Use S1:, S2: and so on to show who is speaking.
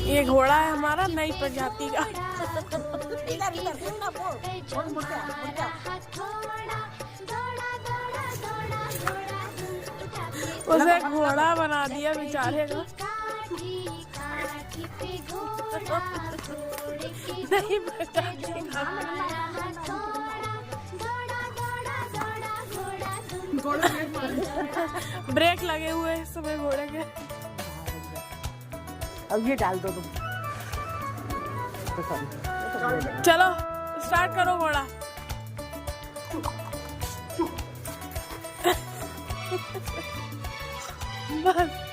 S1: ये घोड़ा है हमारा नई प्रजाति का। उसे घोड़ा बना दिया बेचारे का। नई प्रजाति का ब्रेक लगे हुए इस समय घोड़े के।
S2: अब ये डाल दो तुम।
S1: चलो स्टार्ट करो घोड़ा। बस